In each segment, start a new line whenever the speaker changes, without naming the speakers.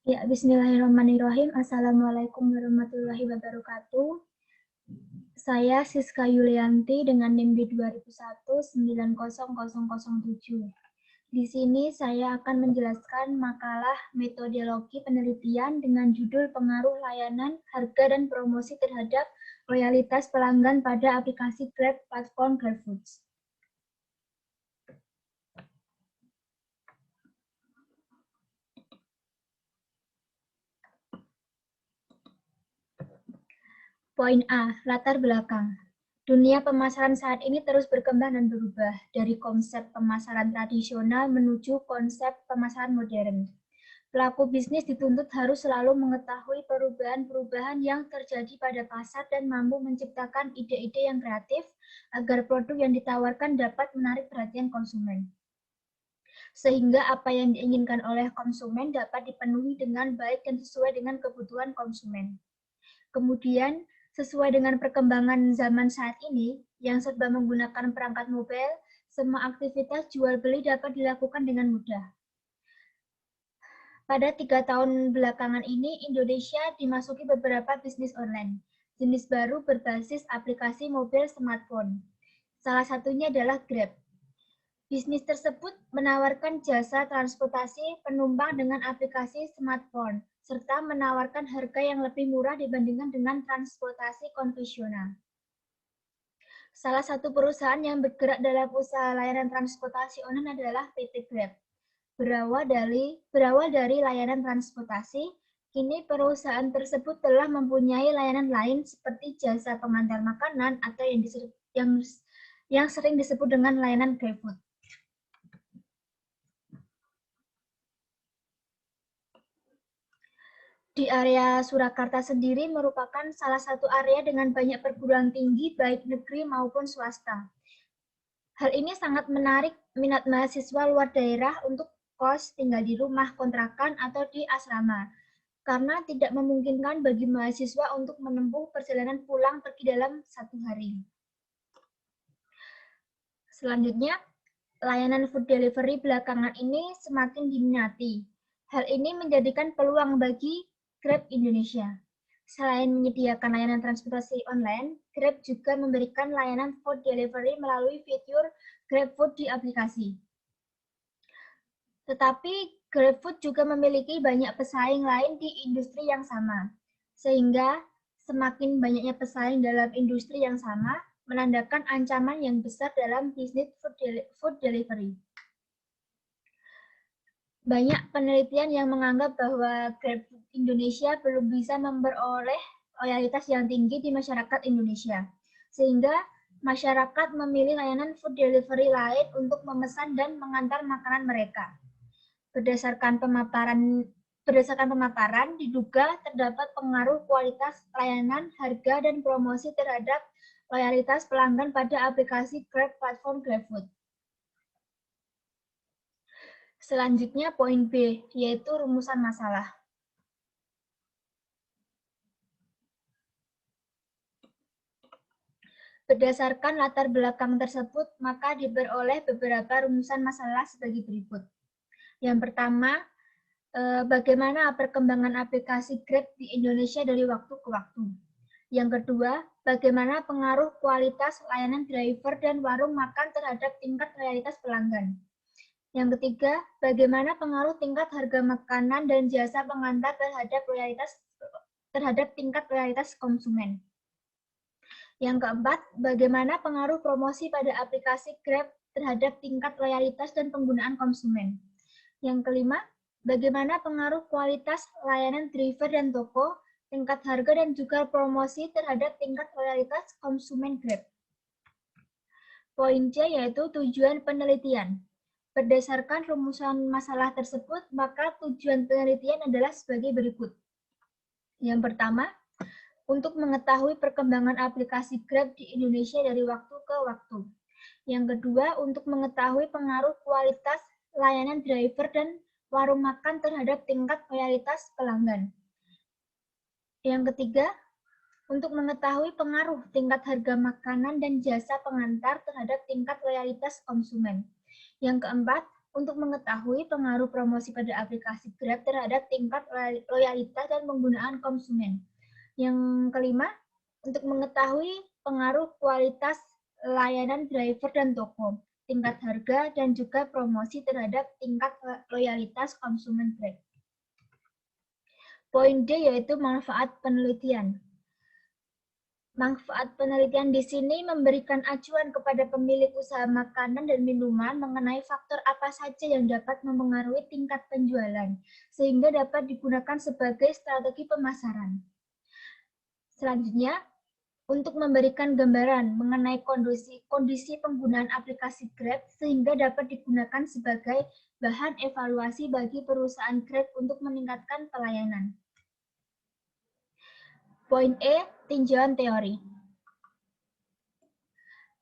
Ya, bismillahirrahmanirrahim. Assalamualaikum warahmatullahi wabarakatuh. Saya Siska Yulianti dengan NIM 20190007. Di sini saya akan menjelaskan makalah metodologi penelitian dengan judul pengaruh layanan, harga, dan promosi terhadap loyalitas pelanggan pada aplikasi Grab platform GrabFoods. Poin A, latar belakang. Dunia pemasaran saat ini terus berkembang dan berubah dari konsep pemasaran tradisional menuju konsep pemasaran modern. Pelaku bisnis dituntut harus selalu mengetahui perubahan-perubahan yang terjadi pada pasar dan mampu menciptakan ide-ide yang kreatif agar produk yang ditawarkan dapat menarik perhatian konsumen. Sehingga apa yang diinginkan oleh konsumen dapat dipenuhi dengan baik dan sesuai dengan kebutuhan konsumen. Kemudian, sesuai dengan perkembangan zaman saat ini, yang serba menggunakan perangkat mobile, semua aktivitas jual beli dapat dilakukan dengan mudah. Pada 3 tahun belakangan ini, Indonesia dimasuki beberapa bisnis online. Jenis baru berbasis aplikasi mobil smartphone. Salah satunya adalah Grab. Bisnis tersebut menawarkan jasa transportasi penumpang dengan aplikasi smartphone, serta menawarkan harga yang lebih murah dibandingkan dengan transportasi konvensional. Salah satu perusahaan yang bergerak dalam usaha layanan transportasi online adalah PT Grab. Berawal dari layanan transportasi, kini perusahaan tersebut telah mempunyai layanan lain seperti jasa pengantar makanan atau yang sering disebut dengan layanan GrabFood. Di area Surakarta sendiri merupakan salah satu area dengan banyak perguruan tinggi baik negeri maupun swasta. Hal ini sangat menarik minat mahasiswa luar daerah untuk kos, tinggal di rumah kontrakan atau di asrama, karena tidak memungkinkan bagi mahasiswa untuk menempuh perjalanan pulang pergi dalam satu hari. Selanjutnya, layanan food delivery belakangan ini semakin diminati. Hal ini menjadikan peluang bagi Grab Indonesia. Selain menyediakan layanan transportasi online, Grab juga memberikan layanan food delivery melalui fitur GrabFood di aplikasi. Tetapi GrabFood juga memiliki banyak pesaing lain di industri yang sama, sehingga semakin banyaknya pesaing dalam industri yang sama menandakan ancaman yang besar dalam bisnis food delivery. Banyak penelitian yang menganggap bahwa GrabFood Indonesia belum bisa memperoleh loyalitas yang tinggi di masyarakat Indonesia, sehingga masyarakat memilih layanan food delivery lain untuk memesan dan mengantar makanan mereka. Berdasarkan pemaparan, diduga terdapat pengaruh kualitas layanan, harga, dan promosi terhadap loyalitas pelanggan pada aplikasi Grab platform GrabFood. Selanjutnya poin B, yaitu rumusan masalah. Berdasarkan latar belakang tersebut, maka diperoleh beberapa rumusan masalah sebagai berikut. Yang pertama, bagaimana perkembangan aplikasi Grab di Indonesia dari waktu ke waktu. Yang kedua, bagaimana pengaruh kualitas layanan driver dan warung makan terhadap tingkat loyalitas pelanggan. Yang ketiga, bagaimana pengaruh tingkat harga makanan dan jasa pengantar terhadap tingkat loyalitas konsumen. Yang keempat, bagaimana pengaruh promosi pada aplikasi Grab terhadap tingkat loyalitas dan penggunaan konsumen. Yang kelima, bagaimana pengaruh kualitas layanan driver dan toko, tingkat harga dan juga promosi terhadap tingkat loyalitas konsumen Grab. Poin C yaitu tujuan penelitian. Berdasarkan rumusan masalah tersebut, maka tujuan penelitian adalah sebagai berikut. Yang pertama, untuk mengetahui perkembangan aplikasi Grab di Indonesia dari waktu ke waktu. Yang kedua, untuk mengetahui pengaruh kualitas layanan driver dan warung makan terhadap tingkat loyalitas pelanggan. Yang ketiga, untuk mengetahui pengaruh tingkat harga makanan dan jasa pengantar terhadap tingkat loyalitas konsumen. Yang keempat, untuk mengetahui pengaruh promosi pada aplikasi Grab terhadap tingkat loyalitas dan penggunaan konsumen. Yang kelima, untuk mengetahui pengaruh kualitas layanan driver dan toko, tingkat harga, dan juga promosi terhadap tingkat loyalitas konsumen Grab. Poin D yaitu manfaat penelitian. Manfaat penelitian di sini memberikan acuan kepada pemilik usaha makanan dan minuman mengenai faktor apa saja yang dapat mempengaruhi tingkat penjualan, sehingga dapat digunakan sebagai strategi pemasaran. Selanjutnya, untuk memberikan gambaran mengenai kondisi penggunaan aplikasi Grab, sehingga dapat digunakan sebagai bahan evaluasi bagi perusahaan Grab untuk meningkatkan pelayanan. Poin E, tinjauan teori.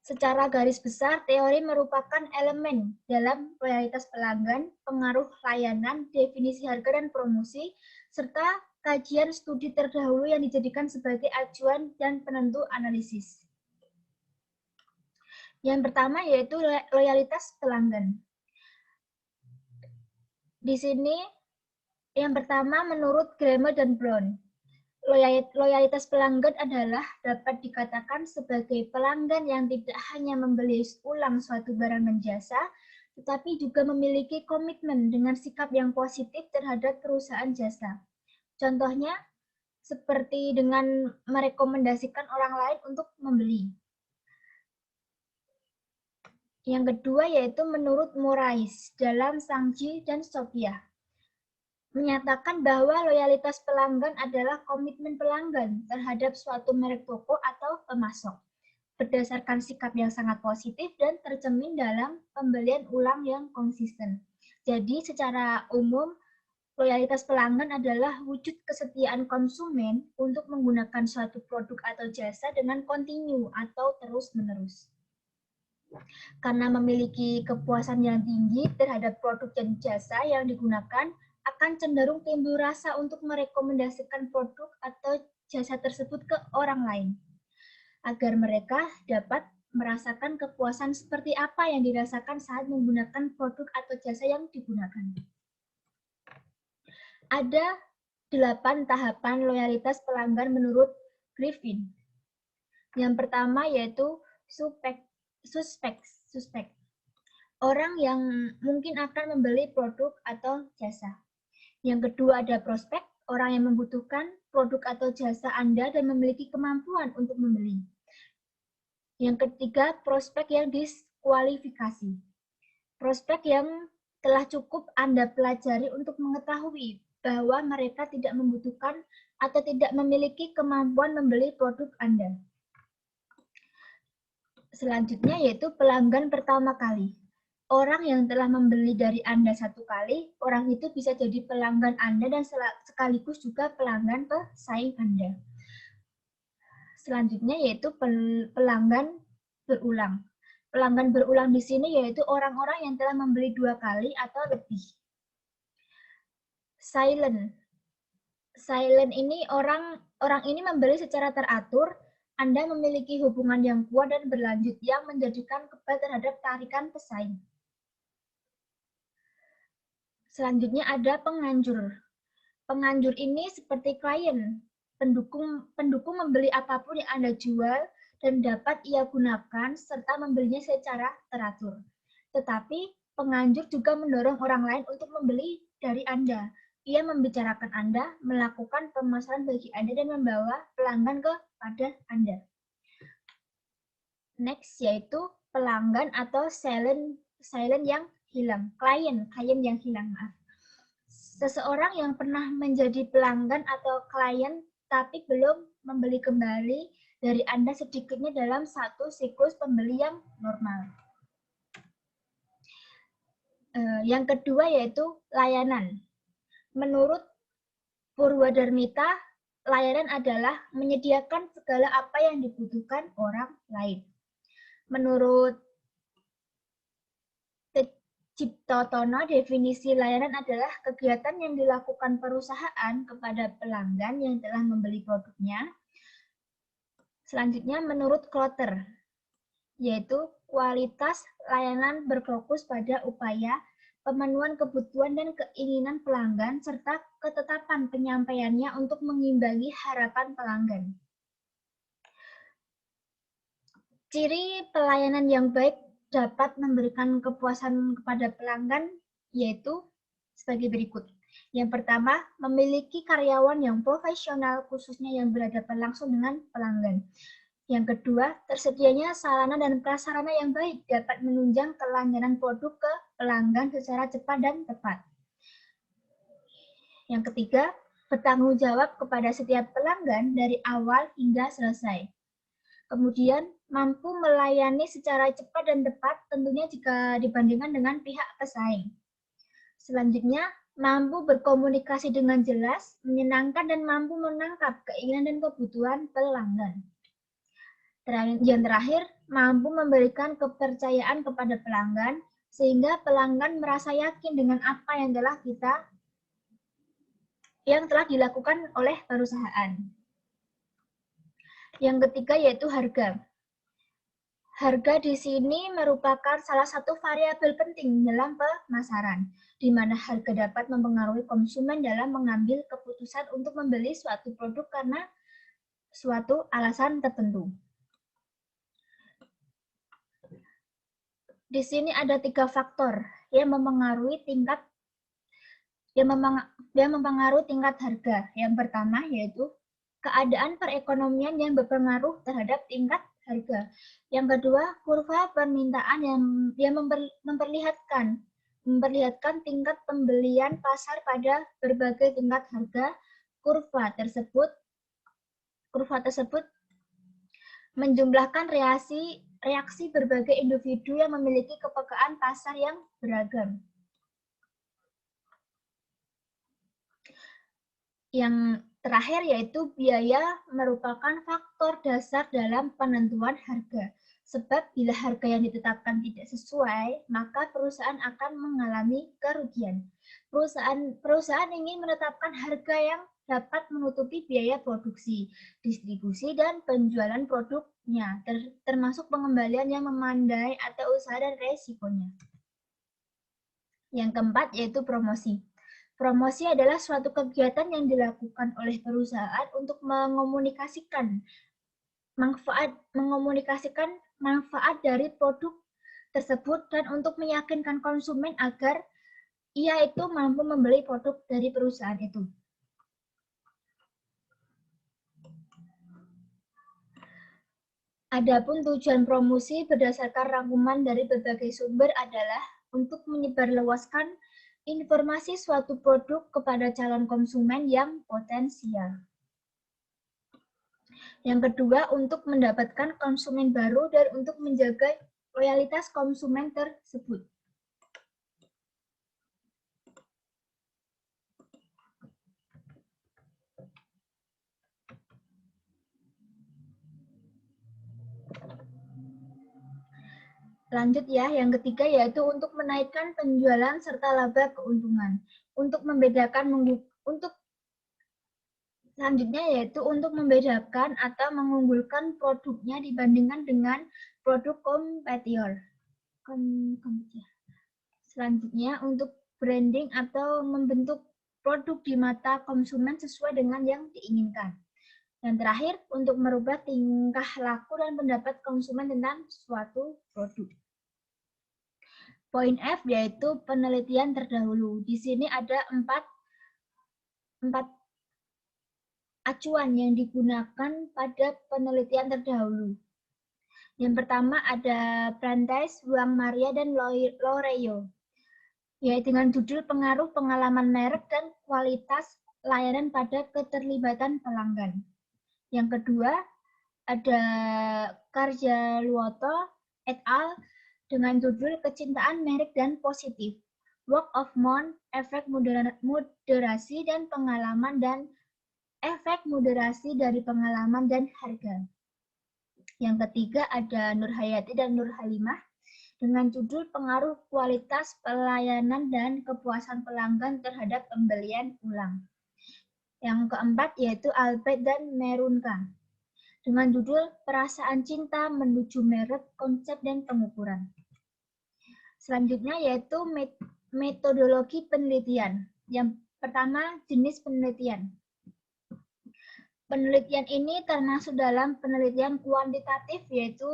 Secara garis besar, teori merupakan elemen dalam loyalitas pelanggan, pengaruh layanan, definisi harga dan promosi, serta kajian studi terdahulu yang dijadikan sebagai acuan dan penentu analisis. Yang pertama yaitu loyalitas pelanggan. Di sini yang pertama menurut Graemer dan Brown, loyalitas pelanggan adalah dapat dikatakan sebagai pelanggan yang tidak hanya membeli ulang suatu barang dan jasa, tetapi juga memiliki komitmen dengan sikap yang positif terhadap perusahaan jasa. Contohnya, seperti dengan merekomendasikan orang lain untuk membeli. Yang kedua yaitu menurut Morais dalam Sangji dan Sophia, menyatakan bahwa loyalitas pelanggan adalah komitmen pelanggan terhadap suatu merek toko atau pemasok, berdasarkan sikap yang sangat positif dan tercermin dalam pembelian ulang yang konsisten. Jadi secara umum, loyalitas pelanggan adalah wujud kesetiaan konsumen untuk menggunakan suatu produk atau jasa dengan kontinu atau terus-menerus. Karena memiliki kepuasan yang tinggi terhadap produk dan jasa yang digunakan, akan cenderung timbul rasa untuk merekomendasikan produk atau jasa tersebut ke orang lain, agar mereka dapat merasakan kepuasan seperti apa yang dirasakan saat menggunakan produk atau jasa yang digunakan. Ada 8 tahapan loyalitas pelanggan menurut Griffin. Yang pertama yaitu suspek. Orang yang mungkin akan membeli produk atau jasa. Yang kedua ada prospek, orang yang membutuhkan produk atau jasa Anda dan memiliki kemampuan untuk membeli. Yang ketiga, prospek yang diskualifikasi. Prospek yang telah cukup Anda pelajari untuk mengetahui bahwa mereka tidak membutuhkan atau tidak memiliki kemampuan membeli produk Anda. Selanjutnya yaitu pelanggan pertama kali. Orang yang telah membeli dari Anda satu kali, orang itu bisa jadi pelanggan Anda dan sekaligus juga pelanggan pesaing Anda. Selanjutnya yaitu pelanggan berulang. Pelanggan berulang di sini yaitu orang-orang yang telah membeli 2 kali atau lebih. Silent ini orang ini membeli secara teratur. Anda memiliki hubungan yang kuat dan berlanjut yang menjadikan kebal terhadap tarikan pesaing. Selanjutnya ada penganjur. Penganjur ini seperti klien, pendukung membeli apapun yang Anda jual dan dapat ia gunakan serta membelinya secara teratur. Tetapi penganjur juga mendorong orang lain untuk membeli dari Anda. Ia membicarakan Anda, melakukan pemasaran bagi Anda dan membawa pelanggan kepada Anda. Next yaitu pelanggan atau silent yang hilang, klien yang hilang, maaf. Seseorang yang pernah menjadi pelanggan atau klien tapi belum membeli kembali dari Anda sedikitnya dalam satu siklus pembeli yang normal. Yang kedua yaitu layanan. Menurut Purwadarmita, layanan adalah menyediakan segala apa yang dibutuhkan orang lain. Menurut Ciptotono, definisi layanan adalah kegiatan yang dilakukan perusahaan kepada pelanggan yang telah membeli produknya. Selanjutnya, menurut Klotter, yaitu kualitas layanan berfokus pada upaya pemenuhan kebutuhan dan keinginan pelanggan, serta ketetapan penyampaiannya untuk mengimbangi harapan pelanggan. Ciri pelayanan yang baik dapat memberikan kepuasan kepada pelanggan yaitu sebagai berikut. Yang pertama, memiliki karyawan yang profesional, khususnya yang berhadapan langsung dengan pelanggan. Yang kedua, tersedianya sarana dan prasarana yang baik dapat menunjang kelangganan produk ke pelanggan secara cepat dan tepat. Yang ketiga, bertanggung jawab kepada setiap pelanggan dari awal hingga selesai. Kemudian, mampu melayani secara cepat dan tepat tentunya jika dibandingkan dengan pihak pesaing. Selanjutnya, mampu berkomunikasi dengan jelas, menyenangkan, dan mampu menangkap keinginan dan kebutuhan pelanggan. Yang terakhir, mampu memberikan kepercayaan kepada pelanggan, sehingga pelanggan merasa yakin dengan apa yang telah dilakukan oleh perusahaan. Yang ketiga yaitu harga. Harga di sini merupakan salah satu variabel penting dalam pemasaran, di mana harga dapat mempengaruhi konsumen dalam mengambil keputusan untuk membeli suatu produk karena suatu alasan tertentu. Di sini ada 3 faktor yang mempengaruhi tingkat harga. Yang pertama yaitu keadaan perekonomian yang berpengaruh terhadap tingkat harga. Yang kedua, kurva permintaan yang memperlihatkan tingkat pembelian pasar pada berbagai tingkat harga. Kurva tersebut menjumlahkan reaksi berbagai individu yang memiliki kepekaan pasar yang beragam. Yang terakhir yaitu biaya merupakan faktor dasar dalam penentuan harga. Sebab bila harga yang ditetapkan tidak sesuai, maka perusahaan akan mengalami kerugian. Perusahaan ingin menetapkan harga yang dapat menutupi biaya produksi, distribusi, dan penjualan produknya, termasuk pengembalian yang memandai atau usaha dan resikonya. Yang keempat yaitu promosi. Promosi adalah suatu kegiatan yang dilakukan oleh perusahaan untuk mengomunikasikan manfaat dari produk tersebut dan untuk meyakinkan konsumen agar ia itu mampu membeli produk dari perusahaan itu. Adapun tujuan promosi berdasarkan rangkuman dari berbagai sumber adalah untuk menyebarluaskan informasi suatu produk kepada calon konsumen yang potensial. Yang kedua, untuk mendapatkan konsumen baru dan untuk menjaga loyalitas konsumen tersebut. Lanjut ya, yang ketiga yaitu untuk menaikkan penjualan serta laba keuntungan. Selanjutnya yaitu untuk membedakan atau mengunggulkan produknya dibandingkan dengan produk kompetitor. Selanjutnya untuk branding atau membentuk produk di mata konsumen sesuai dengan yang diinginkan. Dan terakhir, untuk merubah tingkah laku dan pendapat konsumen tentang suatu produk. Poin F yaitu penelitian terdahulu. Di sini ada 4 acuan yang digunakan pada penelitian terdahulu. Yang pertama ada Prentice, Wang Maria, dan Loreyo, yaitu dengan judul Pengaruh Pengalaman Merek dan Kualitas Layanan pada Keterlibatan Pelanggan. Yang kedua, ada Karjaluoto et al. Dengan judul Kecintaan Merek dan Positif, Word of Mouth, Efek Moderasi dan Pengalaman dan Efek Moderasi dari Pengalaman dan Harga. Yang ketiga ada Nurhayati dan Nurhalimah dengan judul Pengaruh Kualitas Pelayanan dan Kepuasan Pelanggan Terhadap Pembelian Ulang. Yang keempat yaitu Albert dan Merunka dengan judul Perasaan Cinta Menuju Merek, Konsep dan Pengukuran. Selanjutnya yaitu metodologi penelitian. Yang pertama, jenis penelitian. Penelitian ini termasuk dalam penelitian kuantitatif, yaitu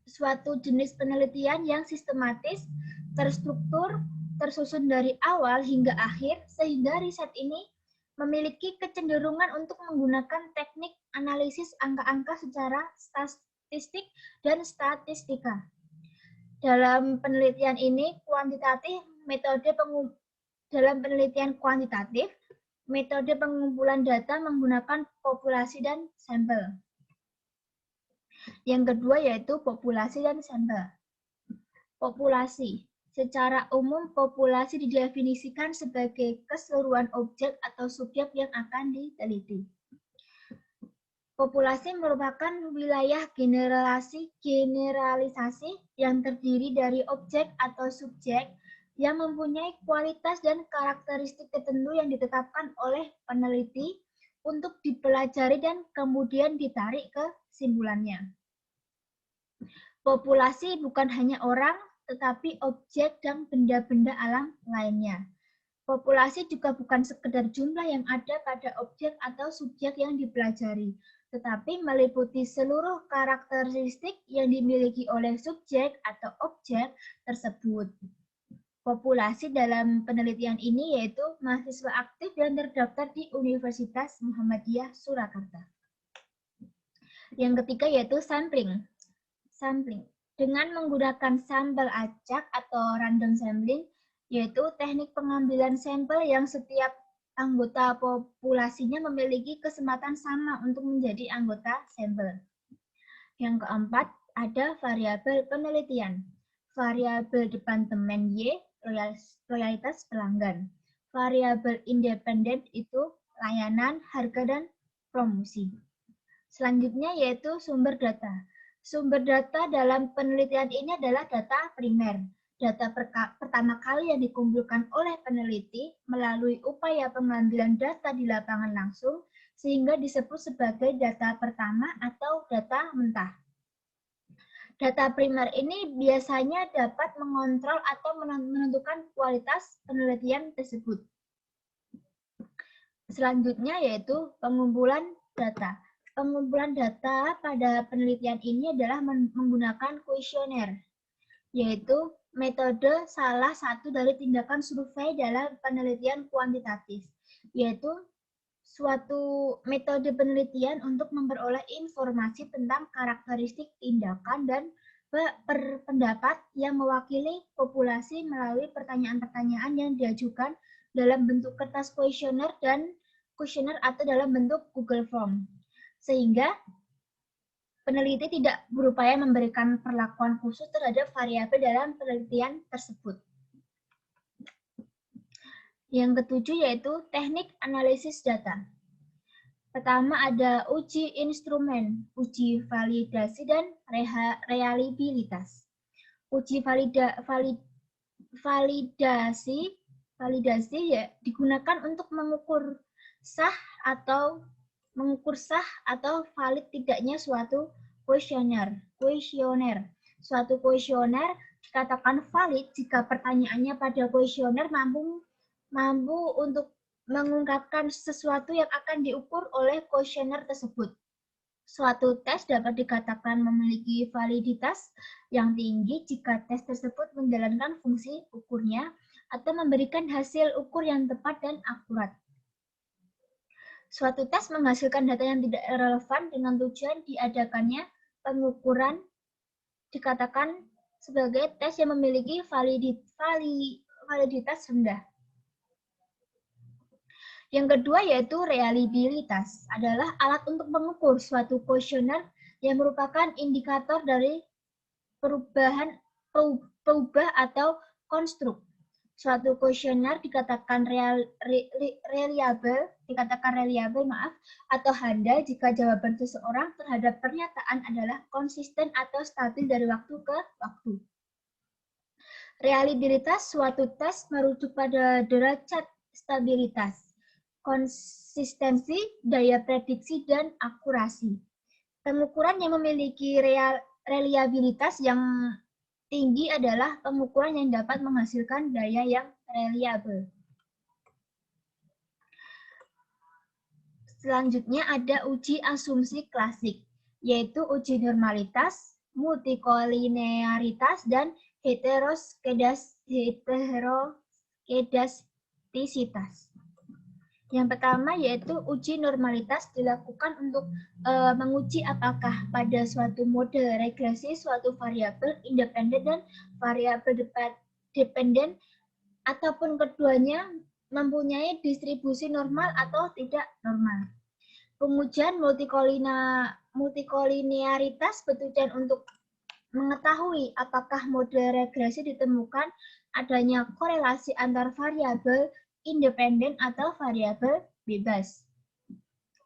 suatu jenis penelitian yang sistematis, terstruktur, tersusun dari awal hingga akhir, sehingga riset ini memiliki kecenderungan untuk menggunakan teknik analisis angka-angka secara statistik dan statistika. Dalam penelitian ini, dalam penelitian kuantitatif, metode pengumpulan data menggunakan populasi dan sampel. Yang kedua yaitu populasi dan sampel. Populasi. Secara umum, populasi didefinisikan sebagai keseluruhan objek atau subjek yang akan diteliti. Populasi merupakan wilayah generalisasi yang terdiri dari objek atau subjek yang mempunyai kualitas dan karakteristik tertentu yang ditetapkan oleh peneliti untuk dipelajari dan kemudian ditarik kesimpulannya. Populasi bukan hanya orang, tetapi objek dan benda-benda alam lainnya. Populasi juga bukan sekedar jumlah yang ada pada objek atau subjek yang dipelajari, tetapi meliputi seluruh karakteristik yang dimiliki oleh subjek atau objek tersebut. Populasi dalam penelitian ini yaitu mahasiswa aktif yang terdaftar di Universitas Muhammadiyah Surakarta. Yang ketiga yaitu sampling. Sampling. Dengan menggunakan sampel acak atau random sampling, yaitu teknik pengambilan sampel yang setiap anggota populasinya memiliki kesempatan sama untuk menjadi anggota sampel. Yang keempat, ada variabel penelitian. Variabel departemen Y, loyalitas pelanggan. Variabel independen itu layanan, harga, dan promosi. Selanjutnya yaitu sumber data. Sumber data dalam penelitian ini adalah data primer. Data pertama kali yang dikumpulkan oleh peneliti melalui upaya pengambilan data di lapangan langsung, sehingga disebut sebagai data pertama atau data mentah. Data primer ini biasanya dapat mengontrol atau menentukan kualitas penelitian tersebut. Selanjutnya yaitu pengumpulan data. Pengumpulan data pada penelitian ini adalah menggunakan kuesioner, yaitu metode salah satu dari tindakan survei dalam penelitian kuantitatif, yaitu suatu metode penelitian untuk memperoleh informasi tentang karakteristik tindakan dan pendapat yang mewakili populasi melalui pertanyaan-pertanyaan yang diajukan dalam bentuk kertas kuesioner atau dalam bentuk Google Form. Sehingga peneliti tidak berupaya memberikan perlakuan khusus terhadap variabel dalam penelitian tersebut. Yang ketujuh yaitu teknik analisis data. Pertama ada uji instrumen, uji validasi, dan reliabilitas. Uji validasi ya digunakan untuk mengukur sah atau valid tidaknya suatu kuesioner. Suatu kuesioner dikatakan valid jika pertanyaannya pada kuesioner mampu untuk mengungkapkan sesuatu yang akan diukur oleh kuesioner tersebut. Suatu tes dapat dikatakan memiliki validitas yang tinggi jika tes tersebut menjalankan fungsi ukurnya atau memberikan hasil ukur yang tepat dan akurat. Suatu tes menghasilkan data yang tidak relevan dengan tujuan diadakannya pengukuran dikatakan sebagai tes yang memiliki validitas rendah. Yang kedua yaitu reliabilitas, adalah alat untuk mengukur suatu kuesioner yang merupakan indikator dari perubahan atau konstruk. Suatu kuesioner dikatakan reliable atau handal jika jawaban seseorang terhadap pernyataan adalah konsisten atau stabil dari waktu ke waktu. Reliabilitas suatu tes merujuk pada derajat stabilitas, konsistensi, daya prediksi, dan akurasi. Pengukuran yang memiliki reliabilitas yang tinggi adalah pengukuran yang dapat menghasilkan daya yang reliable. Selanjutnya ada uji asumsi klasik, yaitu uji normalitas, multikolinearitas, dan heteroskedastisitas. Yang pertama yaitu uji normalitas dilakukan untuk menguji apakah pada suatu model regresi suatu variabel independen dan variabel dependen ataupun keduanya mempunyai distribusi normal atau tidak normal. Pengujian multikolinearitas bertujuan untuk mengetahui apakah model regresi ditemukan adanya korelasi antar variabel independen atau variabel bebas.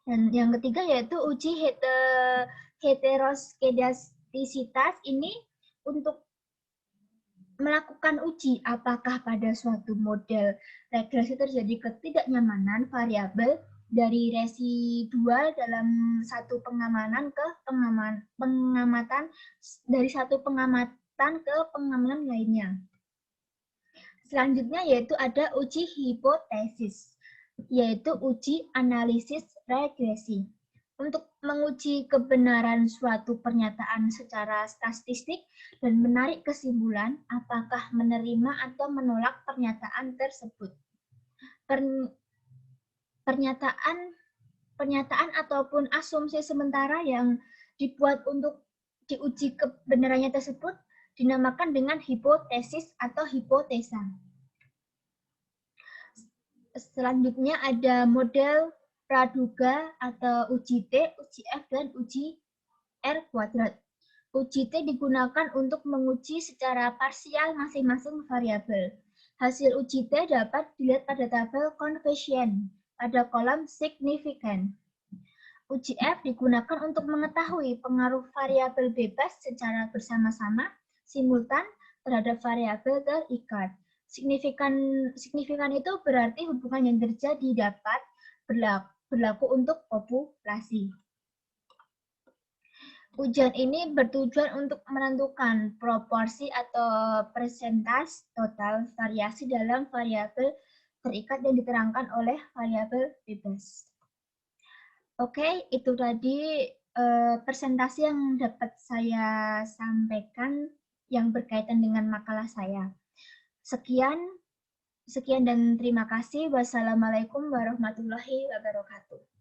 Dan yang ketiga yaitu uji heteroskedastisitas ini untuk melakukan uji apakah pada suatu model regresi terjadi ketidaknyamanan variabel dari residual dalam satu pengamatan ke pengamatan dari satu pengamatan ke pengamanan lainnya. Selanjutnya yaitu ada uji hipotesis, yaitu uji analisis regresi. Untuk menguji kebenaran suatu pernyataan secara statistik dan menarik kesimpulan apakah menerima atau menolak pernyataan tersebut. Pernyataan ataupun asumsi sementara yang dibuat untuk diuji kebenarannya tersebut dinamakan dengan hipotesis atau hipotesa. Selanjutnya ada model praduga atau uji T, uji F, dan uji R kuadrat. Uji T digunakan untuk menguji secara parsial masing-masing variabel. Hasil uji T dapat dilihat pada tabel koefisien pada kolom signifikan. Uji F digunakan untuk mengetahui pengaruh variabel bebas secara bersama-sama, simultan, terhadap variabel terikat. Signifikan itu berarti hubungan yang terjadi dapat berlaku untuk populasi. Ujian ini bertujuan untuk menentukan proporsi atau persentase total variasi dalam variabel terikat yang diterangkan oleh variabel bebas. Oke, itu tadi presentasi yang dapat saya sampaikan yang berkaitan dengan makalah saya. Sekian dan terima kasih. Wassalamualaikum warahmatullahi wabarakatuh.